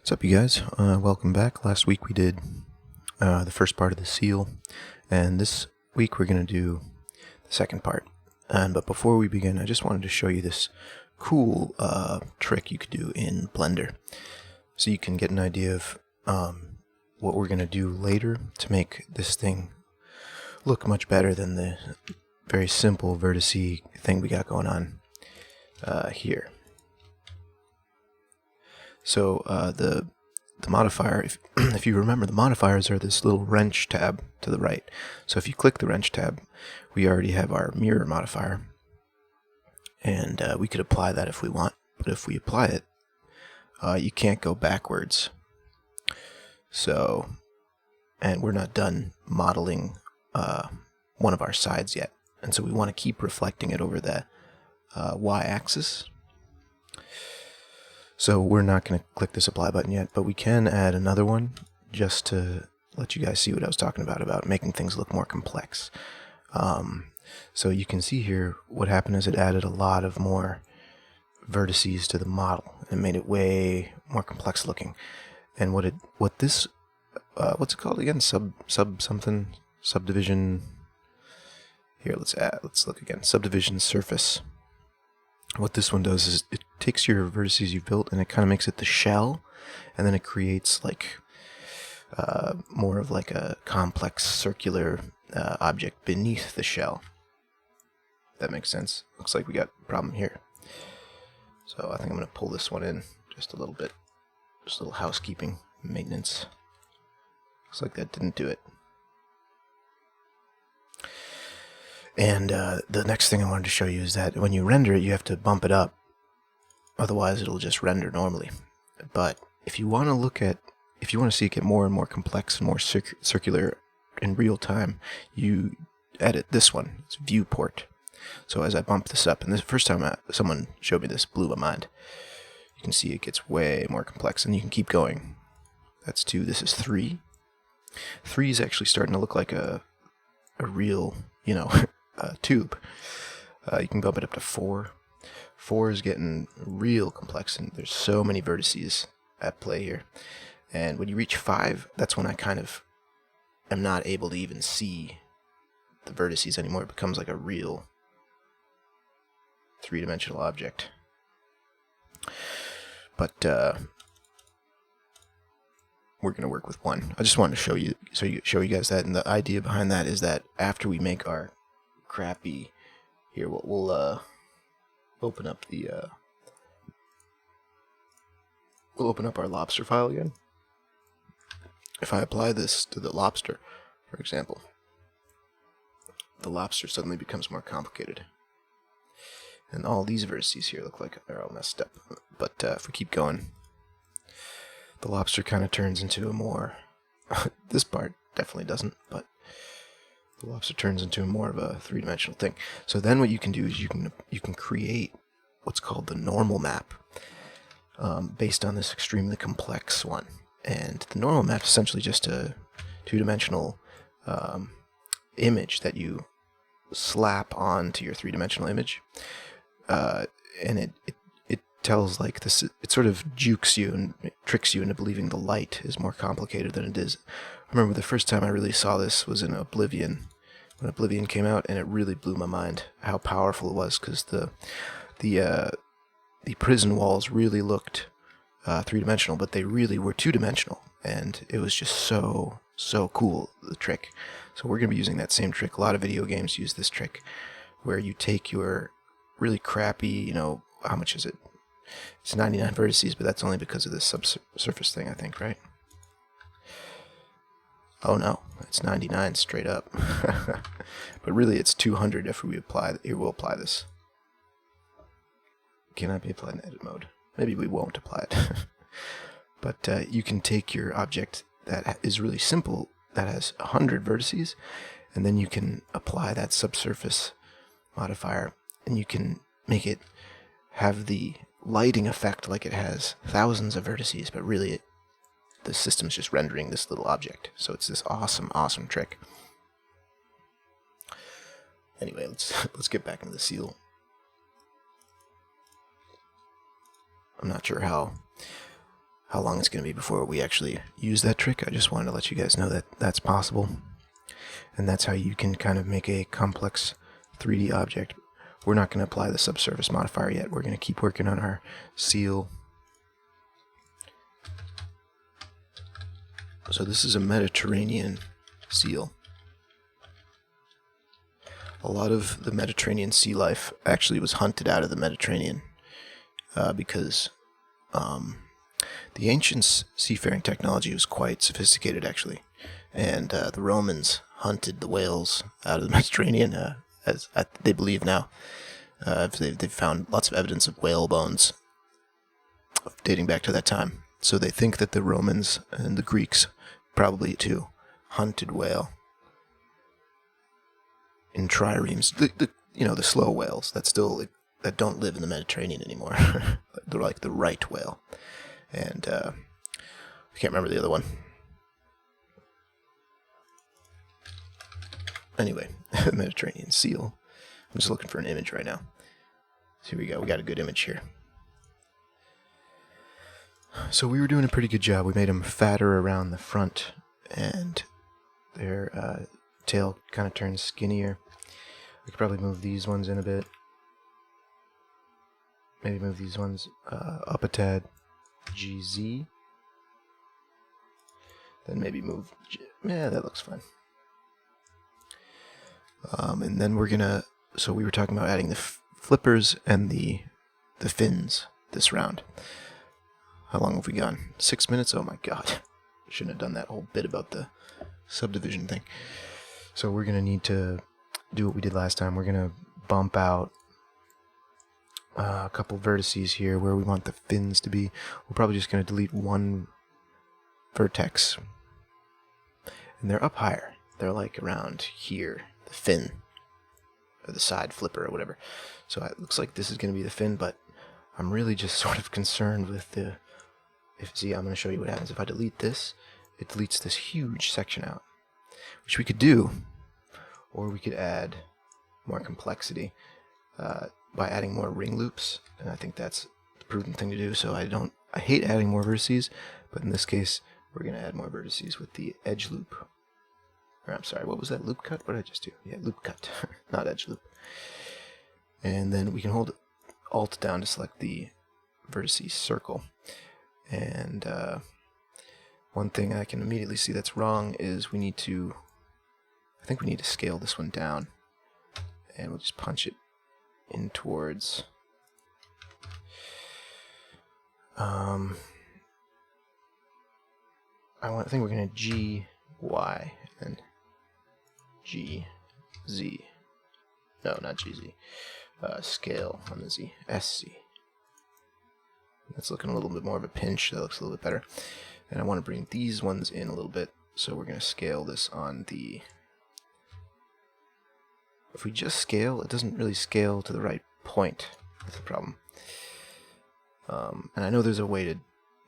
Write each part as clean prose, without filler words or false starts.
What's up, you guys? Welcome back. Last week we did the first part of the seal, and this week we're going to do the second part. But before we begin, I just wanted to show you this cool trick you could do in Blender, so you can get an idea of what we're going to do later to make this thing look much better than the very simple vertice thing we got going on here. So the modifier, if you remember, the modifiers are this little wrench tab to the right. So if you click the wrench tab, we already have our mirror modifier, and we could apply that if we want. But if we apply it, you can't go backwards. So, and we're not done modeling one of our sides yet, and so we want to keep reflecting it over the y-axis. So we're not going to click this apply button yet, but we can add another one just to let you guys see what I was talking about making things look more complex. So you can see here what happened is it added a lot of more vertices to the model and made it way more complex looking. And what's it called again? Subdivision. Here, let's look again. Subdivision surface. What this one does is it takes your vertices you've built and it kind of makes it the shell, and then it creates like more of like a complex circular object beneath the shell. That makes sense. Looks like we got a problem here. So I think I'm going to pull this one in just a little bit. Just a little housekeeping maintenance. Looks like that didn't do it. And the next thing I wanted to show you is that when you render it, you have to bump it up. Otherwise, it'll just render normally. But if you want to see it get more and more complex and more circular in real time, you edit this one. It's viewport. So as I bump this up, and the first time someone showed me this, blew my mind. You can see it gets way more complex, and you can keep going. That's 2. This is 3. 3 is actually starting to look like a real, tube. You can bump it up to 4. 4 is getting real complex, and there's so many vertices at play here. And when you reach 5, that's when I kind of am not able to even see the vertices anymore. It becomes like a real three-dimensional object. But we're going to work with 1. I just wanted to show you guys that, and the idea behind that is that after we make our crappy, here we'll open up our lobster file again. If I apply this to the lobster, for example, the lobster suddenly becomes more complicated, and all these vertices here look like they're all messed up. But if we keep going, the lobster kind of turns into a more this part definitely doesn't, but the lobster turns into more of a three-dimensional thing. So then what you can do is you can create what's called the normal map based on this extremely complex one. And the normal map is essentially just a two-dimensional image that you slap onto your three-dimensional image, and it tells like this. It sort of jukes you and tricks you into believing the light is more complicated than it is. I remember the first time I really saw this was in Oblivion, when Oblivion came out, and it really blew my mind how powerful it was, because the prison walls really looked three-dimensional, but they really were two-dimensional, and it was just so cool, the trick. So we're going to be using that same trick. A lot of video games use this trick, where you take your really crappy, how much is it? It's 99 vertices, but that's only because of this subsurface thing, I think, right? Oh no, it's 99 straight up. But really it's 200 if we apply. Here, we'll apply this. Can I be applied in edit mode? Maybe we won't apply it. But you can take your object that is really simple, that has 100 vertices, and then you can apply that subsurface modifier, and you can make it have the lighting effect like it has thousands of vertices, but really the system's just rendering this little object. So it's this awesome trick. Anyway, let's get back into the seal. I'm not sure how how long it's going to be before we actually use that trick. I just wanted to let you guys know that that's possible. And that's how you can kind of make a complex 3D object. We're not going to apply the subsurface modifier yet. We're going to keep working on our seal. So this is a Mediterranean seal. A lot of the Mediterranean sea life actually was hunted out of the Mediterranean because the ancient seafaring technology was quite sophisticated, actually. And the Romans hunted the whales out of the Mediterranean, as they believe now. They've found lots of evidence of whale bones dating back to that time. So they think that the Romans and the Greeks probably too hunted whale in triremes. The slow whales that don't live in the Mediterranean anymore. They're like the right whale. And I can't remember the other one. Anyway, Mediterranean seal. I'm just looking for an image right now. So here we go. We got a good image here. So we were doing a pretty good job. We made them fatter around the front, and their tail kind of turns skinnier. We could probably move these ones in a bit. Maybe move these ones up a tad. GZ. Then maybe move... Yeah, that looks fine. And then we're gonna... So we were talking about adding the flippers and the fins this round. How long have we gone? 6 minutes? Oh my god. Shouldn't have done that whole bit about the subdivision thing. So we're gonna need to do what we did last time. We're gonna bump out a couple vertices here where we want the fins to be. We're probably just gonna delete one vertex. And they're up higher. They're like around here. The fin. Or the side flipper or whatever. So it looks like this is going to be the fin, but I'm really just sort of concerned with the... See, I'm going to show you what happens. If I delete this, it deletes this huge section out. Which we could do, or we could add more complexity by adding more ring loops, and I think that's the prudent thing to do. So I hate adding more vertices, but in this case, we're going to add more vertices with the edge loop. Or, I'm sorry, what was that? Loop cut? What did I just do? Yeah, loop cut, not edge loop. And then we can hold Alt down to select the vertices circle. And one thing I can immediately see that's wrong is I think we need to scale this one down. And we'll just punch it in towards... I think we're going to G, Y, and G, Z. No, not GZ. Scale on the Z. SC. That's looking a little bit more of a pinch. That looks a little bit better. And I want to bring these ones in a little bit. So we're going to scale this on the... If we just scale, it doesn't really scale to the right point. That's the problem. And I know there's a way to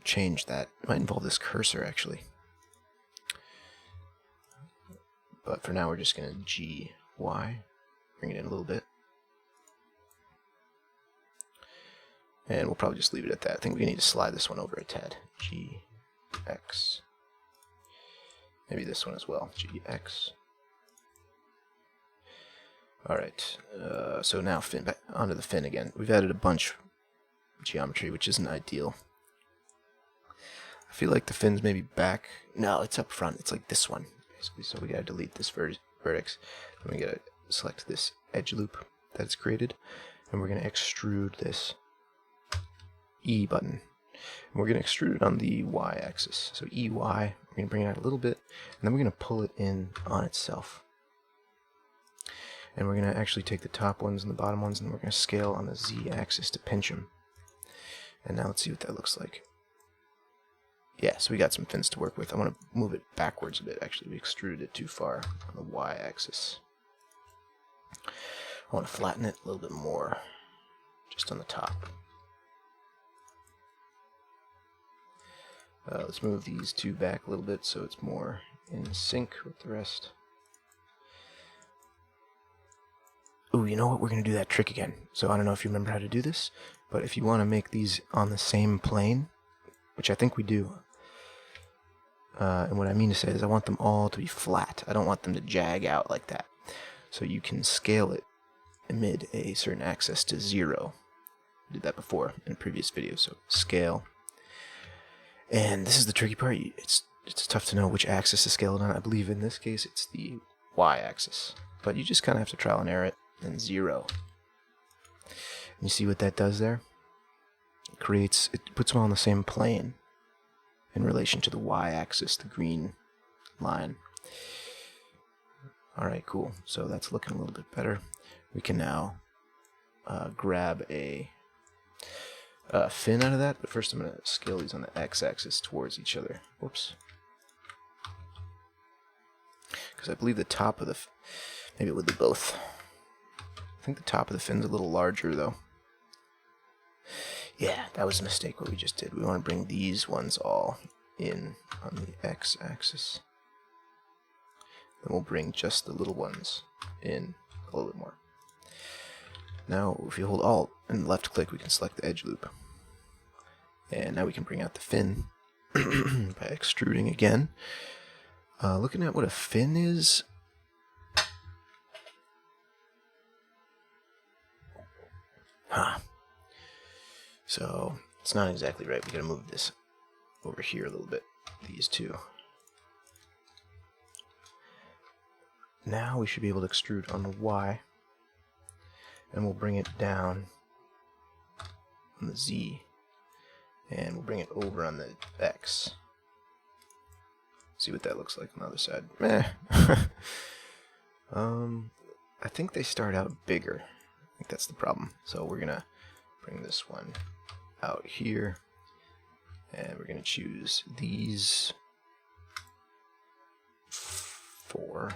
change that. It might involve this cursor, actually. But for now, we're just going to G, Y. Bring it in a little bit. And we'll probably just leave it at that. I think we need to slide this one over a tad. G, X. Maybe this one as well. G, X. Alright. So now fin, back onto the fin again. We've added a bunch of geometry, which isn't ideal. I feel like the fin's maybe back. No, it's up front. It's like this one. Basically. So we gotta delete this vertex. Then we gotta select this edge loop that it's created. And we're gonna extrude this E button. And we're going to extrude it on the Y axis. So EY, we're going to bring it out a little bit, and then we're going to pull it in on itself. And we're going to actually take the top ones and the bottom ones, and we're going to scale on the Z axis to pinch them. And now let's see what that looks like. Yeah, so we got some fins to work with. I want to move it backwards a bit. Actually, we extruded it too far on the Y axis. I want to flatten it a little bit more, just on the top. Let's move these two back a little bit so it's more in sync with the rest. Ooh, you know what? We're going to do that trick again. So I don't know if you remember how to do this, but if you want to make these on the same plane, which I think we do. And what I mean to say is I want them all to be flat. I don't want them to jag out like that. So you can scale it amid a certain axis to 0. I did that before in a previous video. So scale. And this is the tricky part. It's tough to know which axis to scale it on. I believe in this case it's the y-axis. But you just kind of have to trial and error it. And 0. And you see what that does there? It puts them all on the same plane in relation to the y-axis, the green line. Alright, cool. So that's looking a little bit better. We can now grab a fin out of that, but first I'm going to scale these on the x-axis towards each other. Whoops. Because I believe the top of the... maybe it would be both. I think the top of the fin's a little larger, though. Yeah, that was a mistake what we just did. We want to bring these ones all in on the x-axis. Then we'll bring just the little ones in a little bit more. Now, if you hold Alt and left click, we can select the edge loop. And now we can bring out the fin by extruding again. Looking at what a fin is, so it's not exactly right. We gotta move this over here a little bit. These two. Now we should be able to extrude on the Y, and we'll bring it down on the Z, and we'll bring it over on the X. See what that looks like on the other side. I think they start out bigger. I think that's the problem. So we're gonna bring this one out here, and we're gonna choose these 4.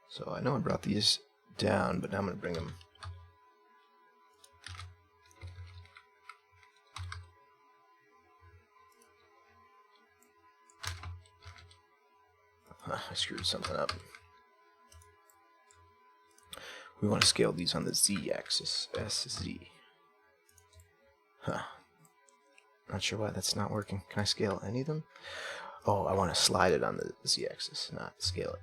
So I know I brought these down, but now I'm gonna bring them I screwed something up. We want to scale these on the z-axis. SZ. Not sure why that's not working. Can I scale any of them? Oh, I want to slide it on the z-axis, not scale it.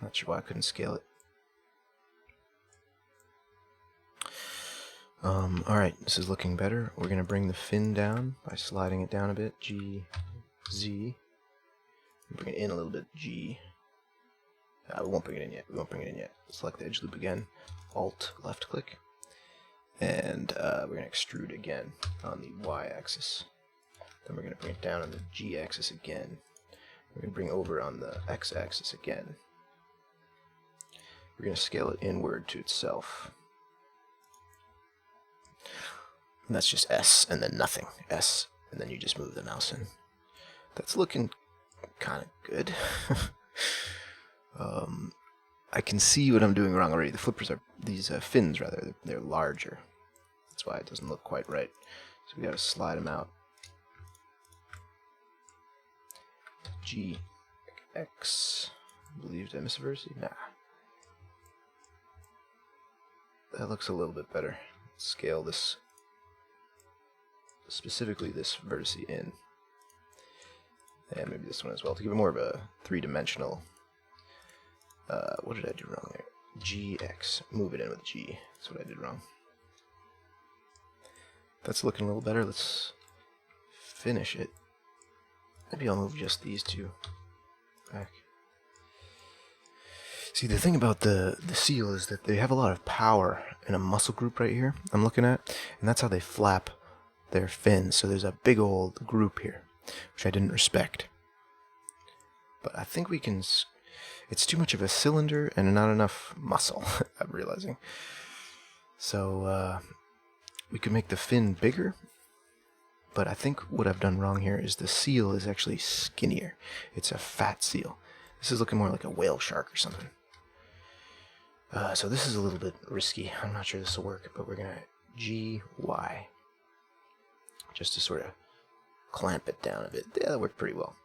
Not sure why I couldn't scale it. Alright, this is looking better. We're going to bring the fin down by sliding it down a bit. G, Z. Bring it in a little bit. G. We won't bring it in yet. We won't bring it in yet. Select the edge loop again. Alt, left click. And we're going to extrude again on the y-axis. Then we're going to bring it down on the g-axis again. We're going to bring it over on the x-axis again. We're going to scale it inward to itself. And that's just S and then nothing. S, and then you just move the mouse in. That's looking kind of good. I can see what I'm doing wrong already. The flippers are, these fins rather, they're larger. That's why it doesn't look quite right. So we gotta slide them out. G, X, I believe, did I miss a verse? Nah. That looks a little bit better. Scale this, specifically this vertice in. And maybe this one as well, to give it more of a three-dimensional. What did I do wrong there? GX. Move it in with G. That's what I did wrong. That's looking a little better. Let's finish it. Maybe I'll move just these two back. See, the thing about the seal is that they have a lot of power in a muscle group right here I'm looking at, and that's how they flap their fins. So there's a big old group here, which I didn't respect. But I think we can... It's too much of a cylinder and not enough muscle, I'm realizing. So we could make the fin bigger, but I think what I've done wrong here is the seal is actually skinnier. It's a fat seal. This is looking more like a whale shark or something. So this is a little bit risky. I'm not sure this will work, but we're going to G-Y, just to sort of clamp it down a bit. Yeah, that worked pretty well.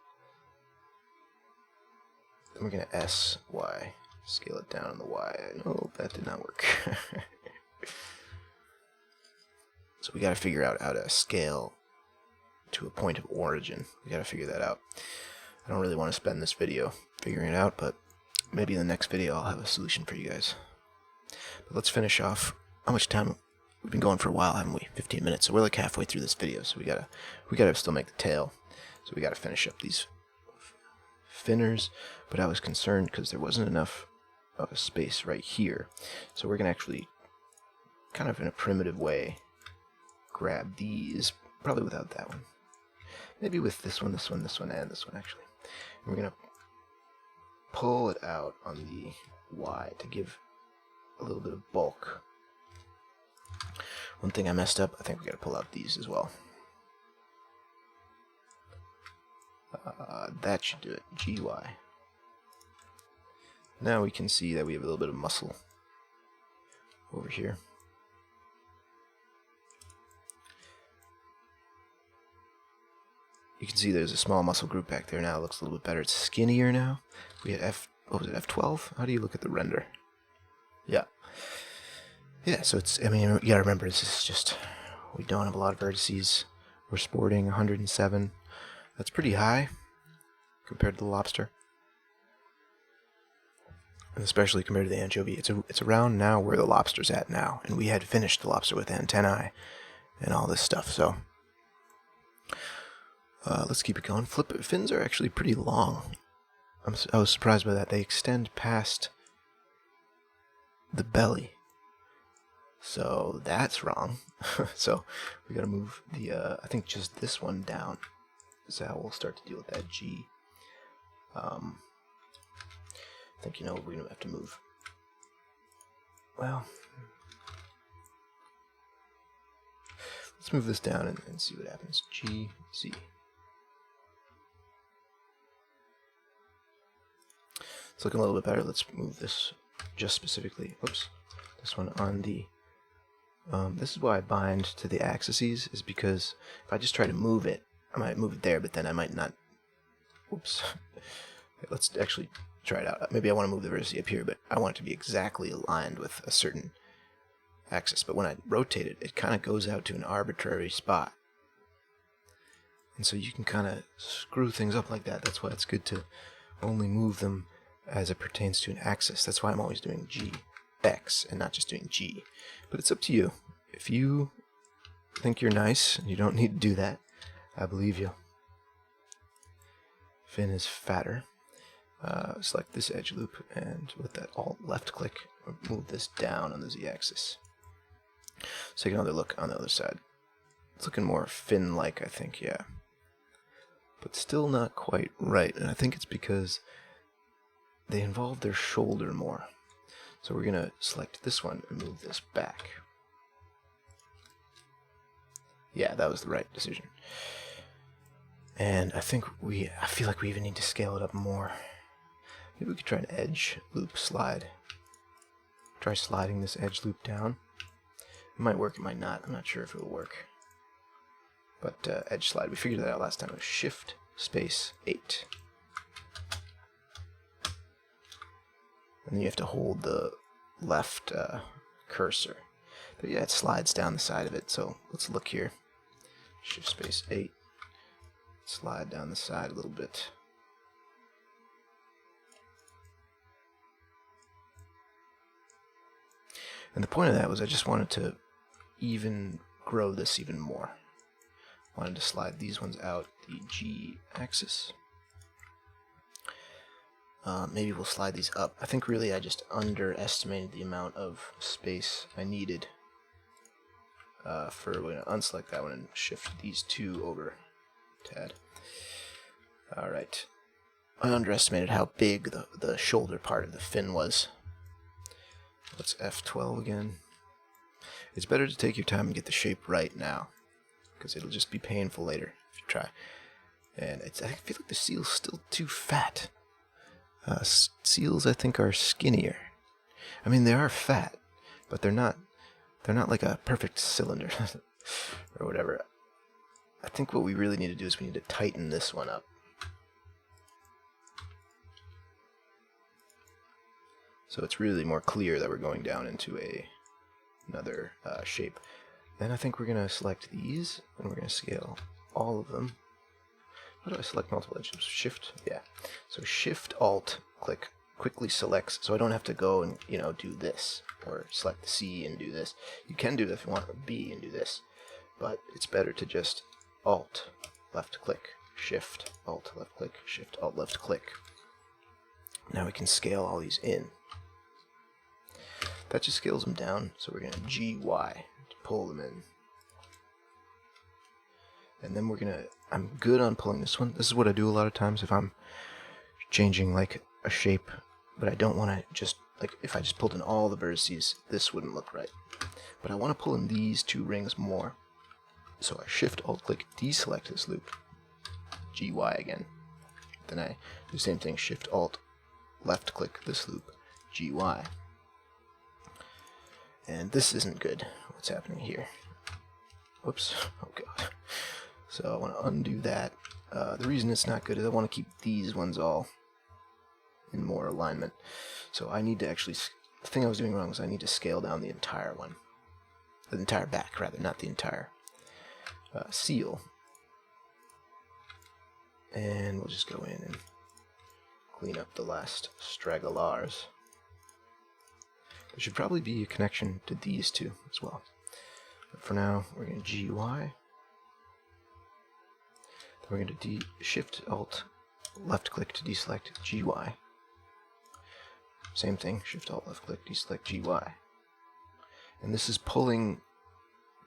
Then we're going to S-Y, scale it down on the Y. No, that did not work. So we got to figure out how to scale to a point of origin. We got to figure that out. I don't really want to spend this video figuring it out, but maybe in the next video I'll have a solution for you guys. But let's finish off. How much time? We've been going for a while, haven't we? 15 minutes. So we're like halfway through this video. So we gotta still make the tail. So we gotta finish up these finners. But I was concerned because there wasn't enough of a space right here. So we're gonna actually, kind of in a primitive way, grab these. Probably without that one. Maybe with this one, this one, this one, and this one actually. And we're gonna pull it out on the Y to give a little bit of bulk. One thing I messed up, I think we gotta pull out these as well. That should do it. GY. Now we can see that we have a little bit of muscle over here. You can see there's a small muscle group back there now. It looks a little bit better. It's skinnier now. We had what was it, F12? How do you look at the render? Yeah. Yeah, so it's, I mean, you gotta remember, this is just, we don't have a lot of vertices. We're sporting 107. That's pretty high compared to the lobster. And especially compared to the anchovy. It's around now where the lobster's at now. And we had finished the lobster with antennae and all this stuff, so. Let's keep it going. Fins are actually pretty long. I was surprised by that. They extend past the belly. So that's wrong. So we gotta move the, I think just this one down. Is how we'll start to deal with that G. I think, you know, we're gonna have to move. Well, let's move this down and see what happens. G, Z. It's looking a little bit better. Let's move this just specifically. Whoops. This one on the. This is why I bind to the axes, is because if I just try to move it, I might move it there, but then I might not. Whoops. Okay, let's actually try it out. Maybe I want to move the vertice up here, but I want it to be exactly aligned with a certain axis. But when I rotate it, it kind of goes out to an arbitrary spot. And so you can kind of screw things up like that. That's why it's good to only move them as it pertains to an axis. That's why I'm always doing G, X, and not just doing G. But it's up to you. If you think you're nice and you don't need to do that, I believe you. Fin is fatter. Select this edge loop, and with that Alt left click, move this down on the Z axis. Let's take another look on the other side. It's looking more fin-like, I think, yeah. But still not quite right, and I think it's because they involve their shoulder more. So we're going to select this one and move this back. Yeah, that was the right decision. And I think I feel like we even need to scale it up more. Maybe we could try an edge loop slide. Try sliding this edge loop down. It might work, it might not. I'm not sure if it will work. But edge slide, we figured that out last time. It was Shift space 8. And then you have to hold the left cursor. But yeah, it slides down the side of it. So let's look here. Shift space 8. Slide down the side a little bit. And the point of that was I just wanted to even grow this even more. I wanted to slide these ones out the G axis. Maybe we'll slide these up. I think really I just underestimated the amount of space I needed. We're going to unselect that one and shift these two over. Tad. Alright. I underestimated how big the shoulder part of the fin was. Let's F12 again. It's better to take your time and get the shape right now, because it'll just be painful later if you try. And I feel like the seal's still too fat. Seals, I think, are skinnier. I mean, they are fat, but they're not like a perfect cylinder or whatever. I think what we really need to do is we need to tighten this one up. So it's really more clear that we're going down into another shape. Then I think we're going to select these, and we're going to scale all of them. How do I select multiple edges? Shift? Yeah. So Shift, Alt, click, quickly selects, so I don't have to go and, do this, or select the C and do this. You can do that if you want, or B and do this, but it's better to just Alt, left click, Shift, Alt, left click, Shift, Alt, left click. Now we can scale all these in. That just scales them down, so we're going to GY to pull them in. And then we're going to, I'm good on pulling this one. This is what I do a lot of times if I'm changing like a shape, but I don't want to just, like if I just pulled in all the vertices, this wouldn't look right. But I want to pull in these two rings more. So I Shift, Alt, click, deselect this loop, GY again. Then I do the same thing, Shift, Alt, left click this loop, GY. And this isn't good. What's happening here? Whoops. Oh god. So I want to undo that. The reason it's not good is I want to keep these ones all in more alignment. So I need to actually, the thing I was doing wrong was I need to scale down the entire one. The entire back, rather, not the entire seal. And we'll just go in and clean up the last stragglers. There should probably be a connection to these two as well. But for now, we're going to GY. Then we're going to Shift, Alt, left click to deselect GY. Same thing, Shift, Alt, left click, deselect GY. And this is pulling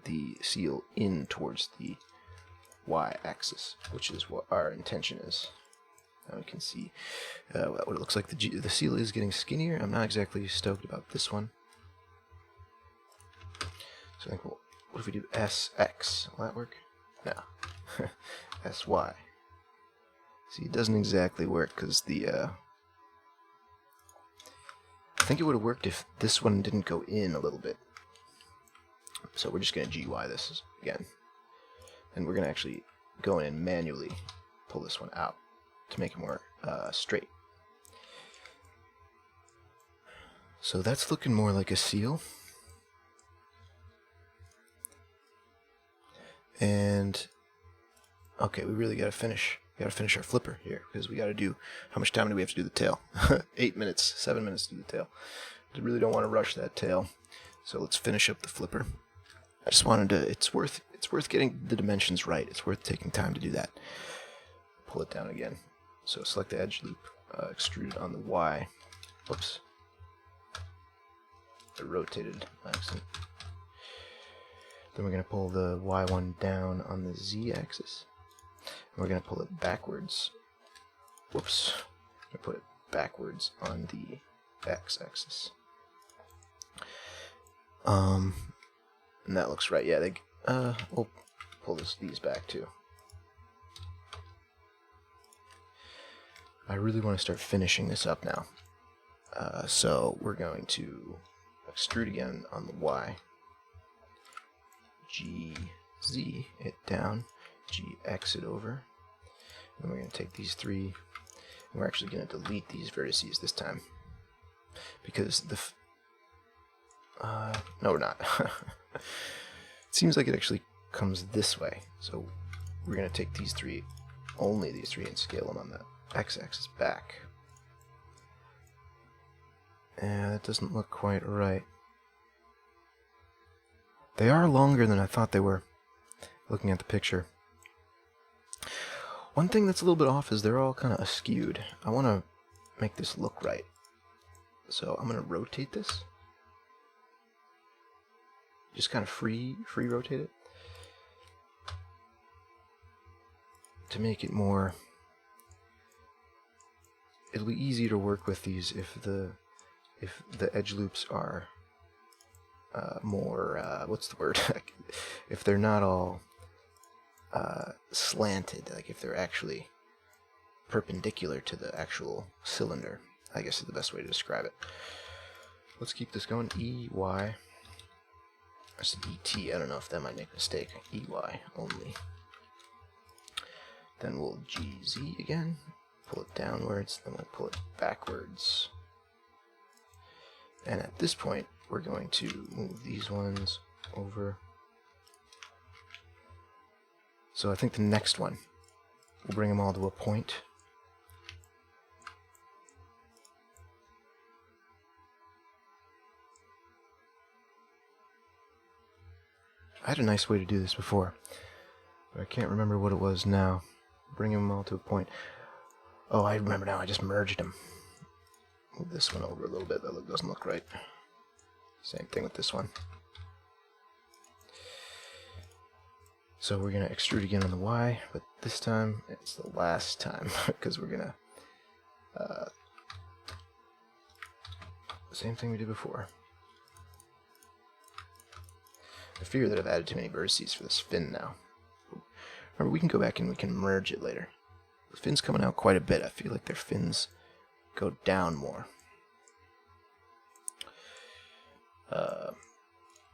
the seal in towards the Y axis, which is what our intention is. Now we can see what it looks like. The seal is getting skinnier. I'm not exactly stoked about this one. So I think, well, what if we do SX? Will that work? No. SY. See, it doesn't exactly work because the... I think it would have worked if this one didn't go in a little bit. So we're just going to GY this again. And we're going to actually go in and manually pull this one out to make it more straight. So that's looking more like a seal. And okay, we really gotta finish our flipper here, because we gotta do, how much time do we have to do the tail? 8 minutes, 7 minutes to do the tail. I really don't want to rush that tail. So let's finish up the flipper. I just wanted to, it's worth getting the dimensions right. It's worth taking time to do that. Pull it down again. So select the edge loop, extrude it on the Y. Whoops. I rotated by accident. Then we're going to pull the Y one down on the Z axis. And we're going to pull it backwards. Whoops. I'm going to put it backwards on the X axis. And that looks right. Yeah, we'll pull these back too. I really want to start finishing this up now. So we're going to extrude again on the Y. GZ it down. GX it over. And we're going to take these three. And we're actually going to delete these vertices this time. Because no, we're not. It seems like it actually comes this way. So we're going to take these three, only these three, and scale them on the x-axis back. And that doesn't look quite right. They are longer than I thought they were, looking at the picture. One thing that's a little bit off is they're all kind of askewed. I want to make this look right. So I'm going to rotate this. Just kind of free rotate it. To make it more... It'll be easier to work with these if the edge loops are more, what's the word? If they're not all slanted, like if they're actually perpendicular to the actual cylinder, I guess is the best way to describe it. Let's keep this going. EY. I said ET, I don't know if that might make a mistake. EY only. Then we'll GZ again. Pull it downwards, then we'll pull it backwards. And at this point, we're going to move these ones over So I think the next one, we'll bring them all to a point. I had a nice way to do this before, but I can't remember what it was now. Bring them all to a point. Oh, I remember now. I just merged them. Move this one over a little bit. That doesn't look right. Same thing with this one. So we're going to extrude again on the Y, but this time it's the last time because we're going to same thing we did before. I fear that I've added too many vertices for this fin now. Remember, we can go back and we can merge it later. The fin's coming out quite a bit. I feel like their fins go down more.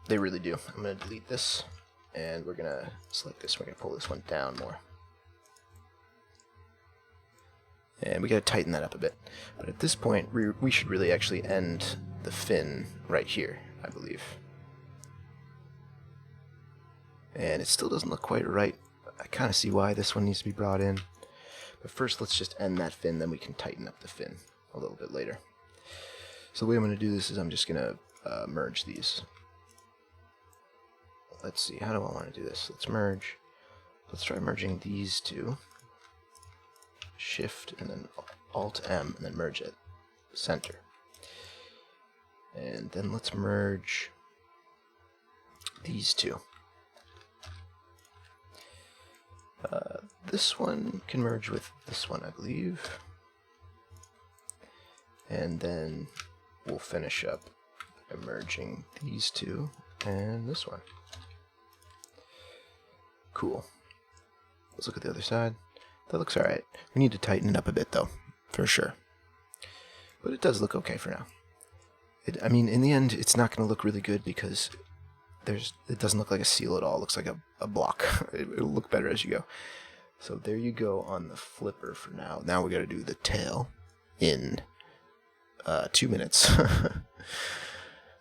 They really do. I'm going to delete this, and we're going to select this. We're going to pull this one down more. And we got to tighten that up a bit. But at this point, we should really actually end the fin right here, I believe. And it still doesn't look quite right. I kind of see why this one needs to be brought in. But first, let's just end that fin, then we can tighten up the fin a little bit later. So the way I'm going to do this is I'm just going to merge these. Let's see, how do I want to do this? Let's merge. Let's try merging these two. Shift and then Alt-M and then merge it. Center. And then let's merge these two. This one can merge with this one, I believe. And then we'll finish up by merging these two and this one. Cool. Let's look at the other side. That looks alright. We need to tighten it up a bit, though, for sure. But it does look okay for now. I mean, in the end, it's not going to look really good because it doesn't look like a seal at all. It looks like a block. It'll look better as you go. So there you go on the flipper for now. Now we got to do the tail in 2 minutes.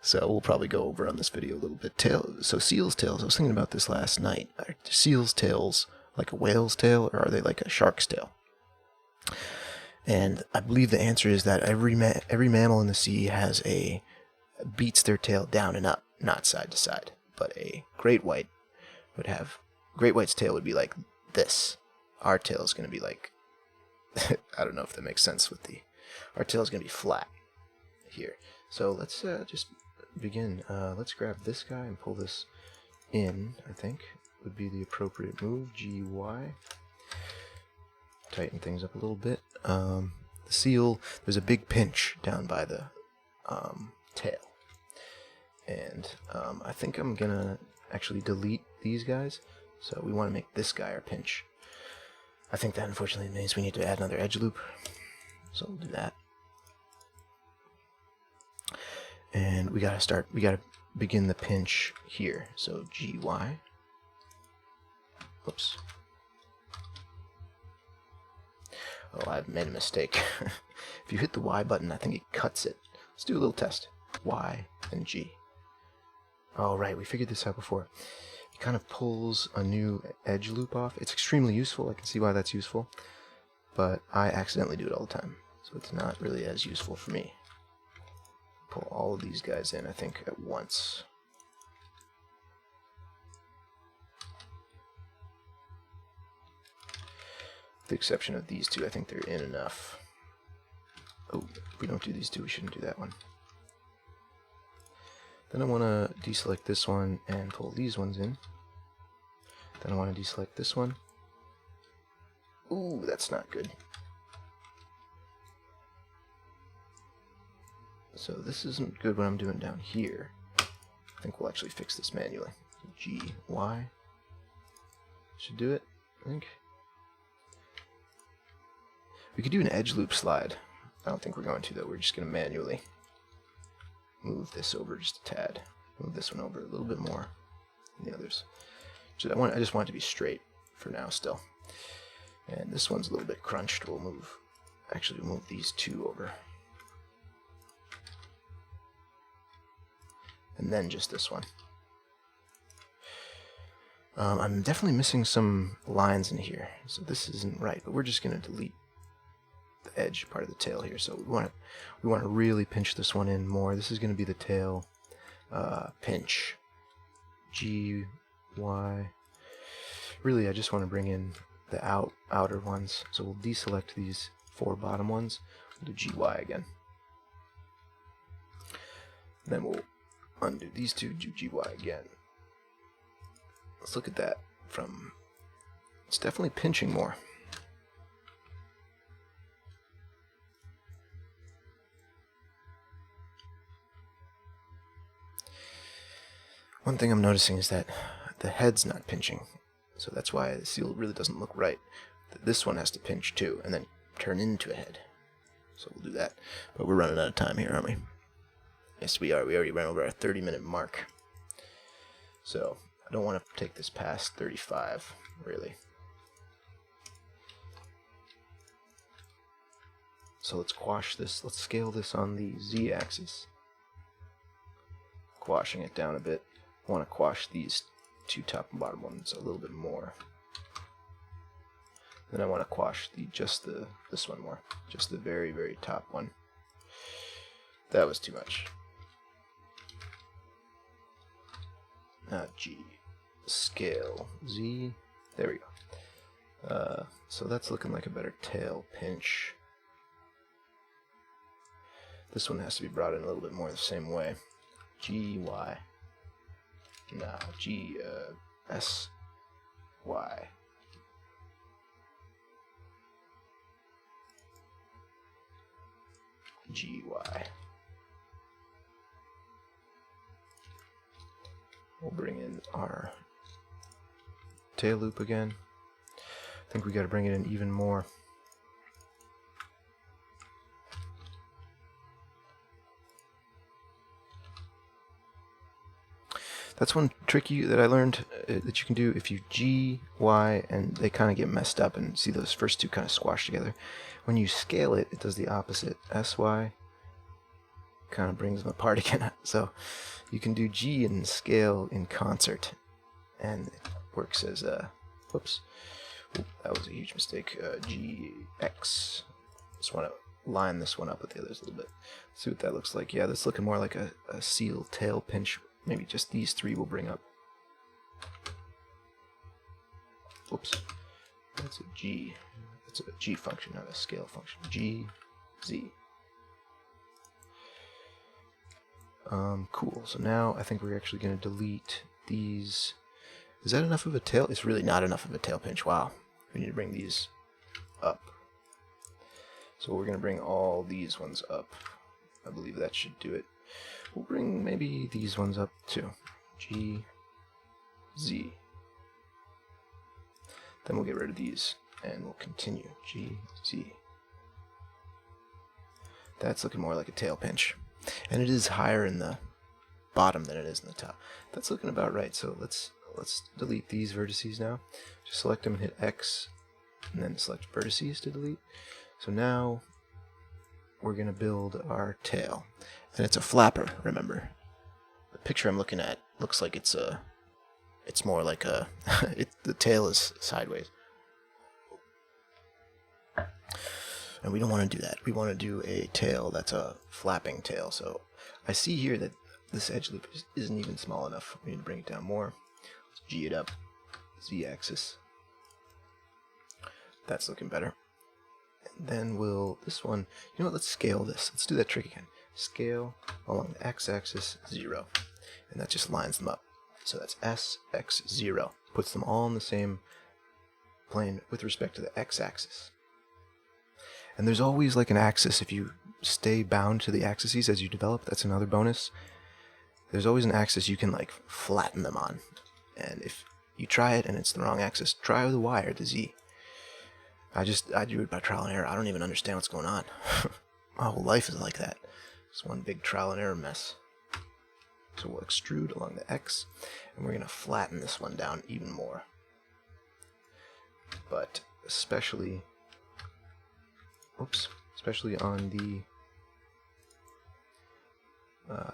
So we'll probably go over on this video a little bit. So seal's tails. I was thinking about this last night. Are seal's tails like a whale's tail, or are they like a shark's tail? And I believe the answer is that every mammal in the sea beats their tail down and up, not side to side. But a great white great white's tail would be like this. Our tail is going to be like, I don't know if that makes sense our tail is going to be flat here. So let's just begin. Let's grab this guy and pull this in, I think would be the appropriate move. GY. Tighten things up a little bit. The seal, there's a big pinch down by the tail. And I think I'm going to actually delete these guys. So we want to make this guy our pinch. I think that unfortunately means we need to add another edge loop. So we'll do that. And we gotta begin the pinch here. So GY. Whoops. Oh, I've made a mistake. If you hit the Y button, I think it cuts it. Let's do a little test. Y and G. Oh, right, we figured this out before. It kind of pulls a new edge loop off. It's extremely useful. I can see why that's useful. But I accidentally do it all the time. So it's not really as useful for me. Pull all of these guys in, I think, at once. With the exception of these two, I think they're in enough. Oh, if we don't do these two, we shouldn't do that one. Then I want to deselect this one and pull these ones in. Then I want to deselect this one. Ooh, that's not good. So this isn't good what I'm doing down here. I think we'll actually fix this manually. G, Y. Should do it, I think. We could do an edge loop slide. I don't think we're going to, though. We're just going to manually move this over just a tad. Move this one over a little bit more than the others. So I just want it to be straight for now still. And this one's a little bit crunched. We'll move these two over. And then just this one. I'm definitely missing some lines in here, so this isn't right, but we're just going to delete the edge part of the tail here. So we want to really pinch this one in more. This is going to be the tail pinch. G, Y. Really, I just want to bring in the outer ones. So we'll deselect these 4 bottom ones. We'll do GY again. Then we'll undo these 2, do GY again. Let's look at that from... It's definitely pinching more. One thing I'm noticing is that the head's not pinching, so that's why the seal really doesn't look right. This one has to pinch too, and then turn into a head. So we'll do that. But we're running out of time here, aren't we? Yes, we are. We already ran over our 30-minute mark. So I don't want to take this past 35, really. So let's quash this. Let's scale this on the z-axis. Quashing it down a bit. I want to quash these 2 top and bottom ones a little bit more. Then I want to quash this one more. Just the very, very top one. That was too much. Now G. Scale. Z. There we go. So that's looking like a better tail pinch. This one has to be brought in a little bit more the same way. G, Y. Now, G, S, Y. G, Y. We'll bring in our tail loop again. I think we got to bring it in even more. That's one trick that I learned that you can do if you G, Y, and they kind of get messed up, and see those first 2 kind of squash together. When you scale it, it does the opposite. S, Y kind of brings them apart again. So you can do G and scale in concert, and it works as a... Whoops. Oop, that was a huge mistake. G, X. Just want to line this one up with the others a little bit. See what that looks like. Yeah, that's looking more like a seal tail pinch. Maybe just these 3 will bring up. Whoops. That's a G. That's a G function, not a scale function. G, Z. Cool. So now I think we're actually going to delete these. Is that enough of a tail? It's really not enough of a tail pinch. Wow. We need to bring these up. So we're going to bring all these ones up. I believe that should do it. We'll bring maybe these ones up too. G, Z. Then we'll get rid of these and we'll continue. G, Z. That's looking more like a tail pinch. And it is higher in the bottom than it is in the top. That's looking about right. So let's delete these vertices now. Just select them and hit X, and then select vertices to delete. So now we're going to build our tail. And it's a flapper, remember. The picture I'm looking at looks like it's more like a... the tail is sideways. And we don't want to do that. We want to do a tail that's a flapping tail. So I see here that this edge loop isn't even small enough. We need to bring it down more. Let's G it up. Z-axis. That's looking better. And then this one, you know what, let's scale this. Let's do that trick again. Scale along the x-axis 0. And that just lines them up. So that's S, X, 0. Puts them all on the same plane with respect to the x-axis. And there's always like an axis. If you stay bound to the axes as you develop, that's another bonus. There's always an axis you can like flatten them on. And if you try it and it's the wrong axis, try the Y or the Z. I do it by trial and error. I don't even understand what's going on. My whole life is like that. It's one big trial and error mess. So we'll extrude along the X, and we're going to flatten this one down even more. But especially on the...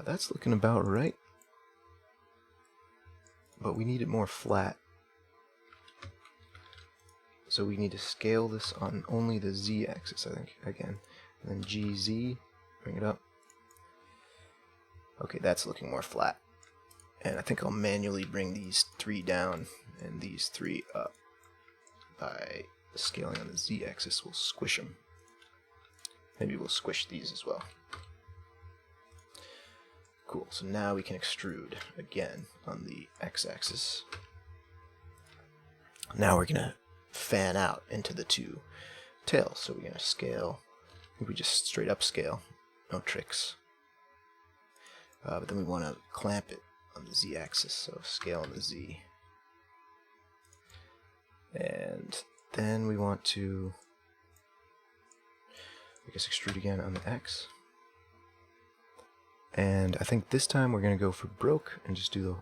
that's looking about right. But we need it more flat. so we need to scale this on only the z-axis, I think, again. And then GZ, bring it up. Okay, that's looking more flat. And I think I'll manually bring these 3 down and these 3 up. By scaling on the z-axis, we'll squish them. Maybe we'll squish these as well. Cool, so now we can extrude again on the x-axis. Now we're going to fan out into the 2 tails. So we're going to scale. I think we just straight up scale, no tricks. But then we want to clamp it on the z-axis, so scale on the z. And then we want to, I guess, extrude again on the x. And I think this time we're going to go for broke and just do the...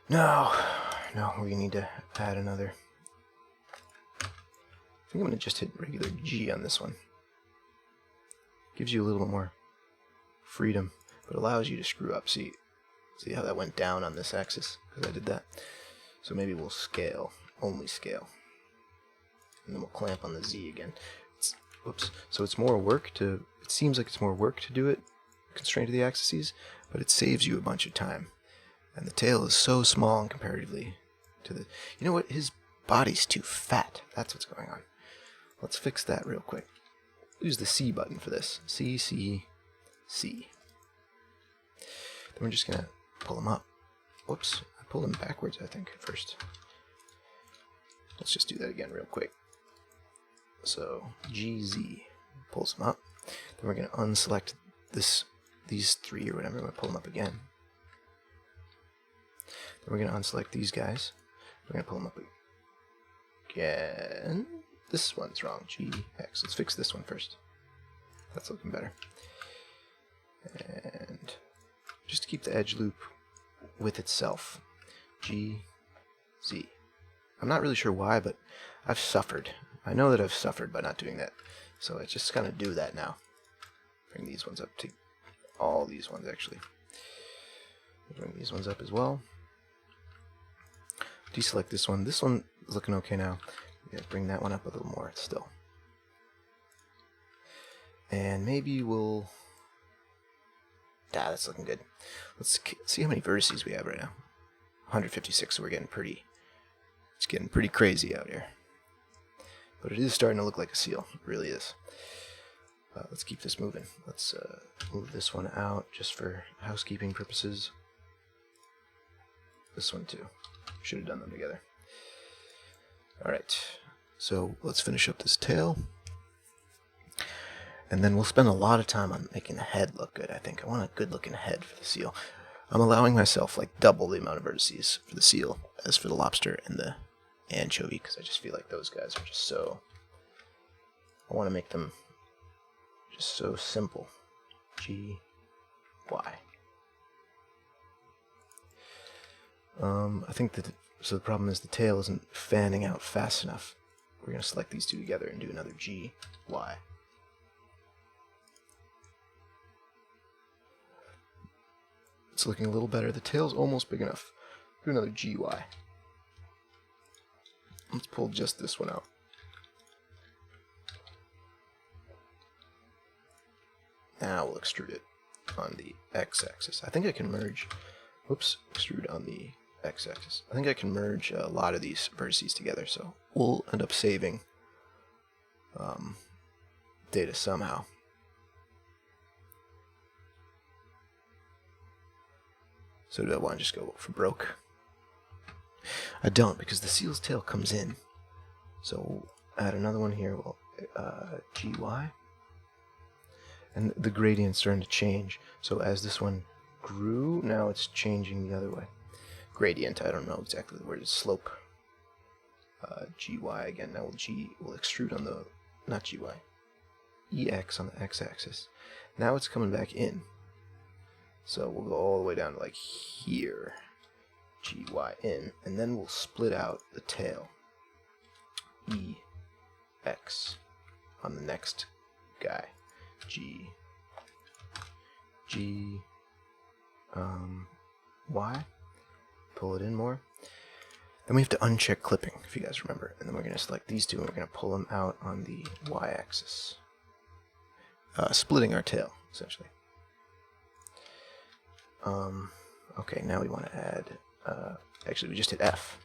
No, we need to add another. I think I'm going to just hit regular G on this one. Gives you a little more freedom, but allows you to screw up. See how that went down on this axis? Because I did that. So maybe we'll scale, only scale. And then we'll clamp on the Z again. Whoops. So it's more work to, it seems like it's more work to do it, constrained to the axes, but it saves you a bunch of time. And the tail is so small and comparatively to the, you know what, his body's too fat. That's what's going on. Let's fix that real quick. Use the C button for this. C, C, C. Then we're just gonna pull him up. Whoops, I pulled him backwards, I think, at first. Let's just do that again real quick. So GZ pulls him up. Then we're gonna unselect these 3 or whatever. We're gonna pull them up again. Then we're gonna unselect these guys. We're gonna pull them up again. This one's wrong. GX. Let's fix this one first. That's looking better. And just to keep the edge loop with itself. GZ. I'm not really sure why, but I've suffered. I know that I've suffered by not doing that. So I just kind of do that now. Bring these ones up to all these ones, actually. Bring these ones up as well. Deselect this one. This one is looking okay now. Yeah, bring that one up a little more still. And maybe we'll... that's looking good. Let's see how many vertices we have right now. 156, so we're getting pretty... It's getting pretty crazy out here. But it is starting to look like a seal. It really is. Let's keep this moving. Let's move this one out just for housekeeping purposes. This one too. Should have done them together. Alright, so let's finish up this tail. And then we'll spend a lot of time on making the head look good, I think. I want a good looking head for the seal. I'm allowing myself like double the amount of vertices for the seal as for the lobster and the anchovy, because I just feel like those guys are just so... I want to make them just so simple. G, Y. I think that... So the problem is the tail isn't fanning out fast enough. We're going to select these 2 together and do another G, Y. It's looking a little better. The tail's almost big enough. Do another G, Y. Let's pull just this one out. Now we'll extrude it on the x-axis. I think I can merge... Whoops, extrude on the x-axis. I think I can merge a lot of these vertices together, so we'll end up saving data somehow. So do I want to just go for broke? I don't, because the seal's tail comes in. So we'll add another one here. We'll GY. And the gradient's starting to change. So as this one grew, now it's changing the other way. Gradient, I don't know exactly the word. It's slope. GY again. Now we'll extrude on the, not GY, EX on the x-axis. Now it's coming back in. So we'll go all the way down to like here. GY in. And then we'll split out the tail. EX on the next guy. Y. Pull it in more. Then we have to uncheck clipping, if you guys remember. And then we're going to select these two, and we're going to pull them out on the y-axis. Splitting our tail, essentially. Okay, now we want to add... actually, we just hit F.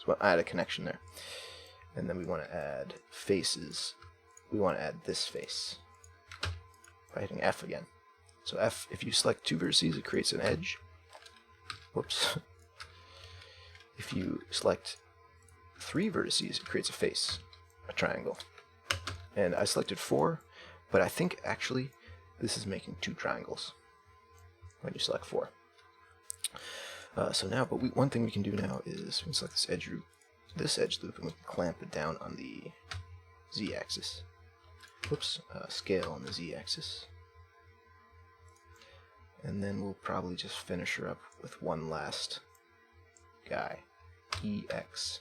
So I add a connection there. And then we want to add faces. We want to add this face by hitting F again. So F, if you select two vertices, it creates an edge. Whoops. If you select three vertices, it creates a face, a triangle. And I selected 4, but I think actually this is making 2 triangles when you select 4. So now, but one thing we can do now is we can select this edge loop, and we can clamp it down on the z-axis. Whoops, scale on the z-axis. And then we'll probably just finish her up with one last guy, EX.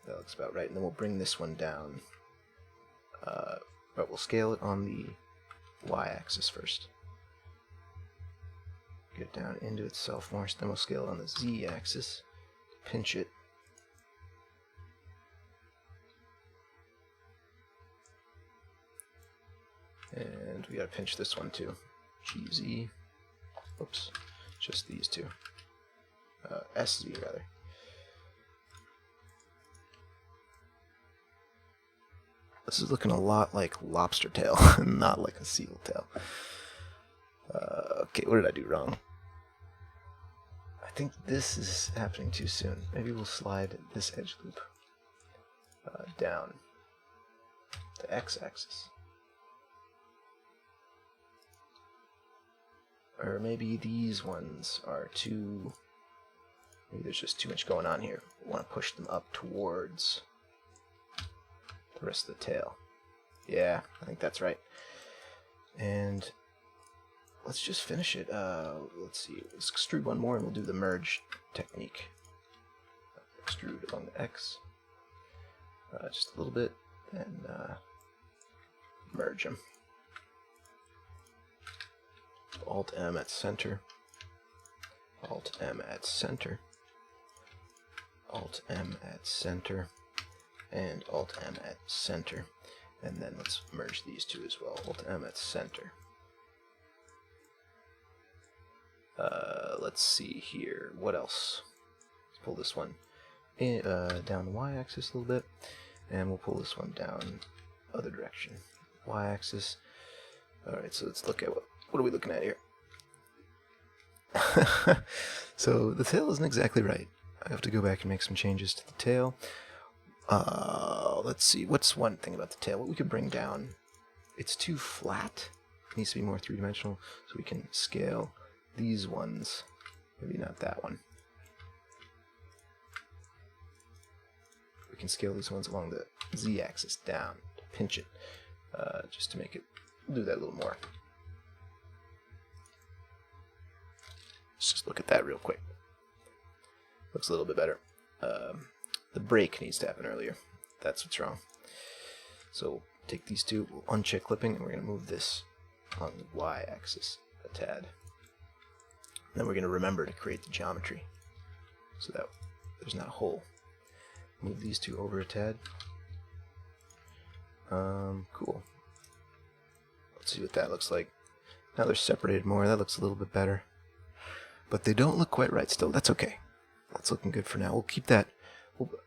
That looks about right. And then we'll bring this one down, but we'll scale it on the y-axis first. Get it down into itself more, so then we'll scale it on the z-axis, pinch it. And we gotta pinch this one too. GZ. Oops. Just these two. SZ rather. This is looking a lot like lobster tail, not like a seal tail. Okay, what did I do wrong? I think this is happening too soon. Maybe we'll slide this edge loop down the x-axis. Or maybe these ones are too... Maybe there's just too much going on here. We want to push them up towards the rest of the tail. Yeah, I think that's right. And let's just finish it. Let's see. Let's extrude one more and we'll do the merge technique. Extrude along the X. Just a little bit. And merge them. Alt-M at center. Alt-M at center. Alt-M at center. And Alt-M at center. And then let's merge these two as well. Alt-M at center. Let's see here. What else? Let's pull this one in, down the y-axis a little bit. And we'll pull this one down other direction. Y-axis. Alright, so let's look at what are we looking at here? So the tail isn't exactly right. I have to go back and make some changes to the tail. Let's see. What's one thing about the tail? What we could bring down? It's too flat. It needs to be more three-dimensional, so we can scale these ones. Maybe not that one. We can scale these ones along the z-axis down, pinch it, just to make it do that a little more. Let's just look at that real quick. Looks a little bit better. The break needs to happen earlier. That's what's wrong. So take these two, we'll uncheck clipping, and we're going to move this on the y-axis a tad. Then we're going to remember to create the geometry so that there's not a hole. Move these two over a tad. Cool. Let's see what that looks like. Now they're separated more. That looks a little bit better. But they don't look quite right still. That's okay. That's looking good for now. We'll keep that.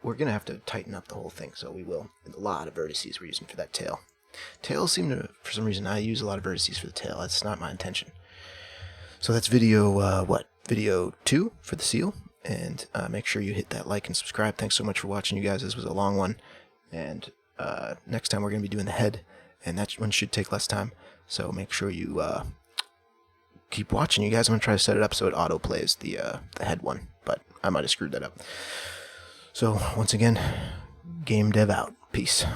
We're going to have to tighten up the whole thing, so we will. And a lot of vertices we're using for that tail. Tails seem to, for some reason, I use a lot of vertices for the tail. That's not my intention. So that's video, Video 2 for the seal. And make sure you hit that like and subscribe. Thanks so much for watching, you guys. This was a long one. And next time we're going to be doing the head. And that one should take less time. So make sure you keep watching, you guys. I'm going to try to set it up so it auto-plays the head one. But I might have screwed that up. So, once again, game dev out. Peace.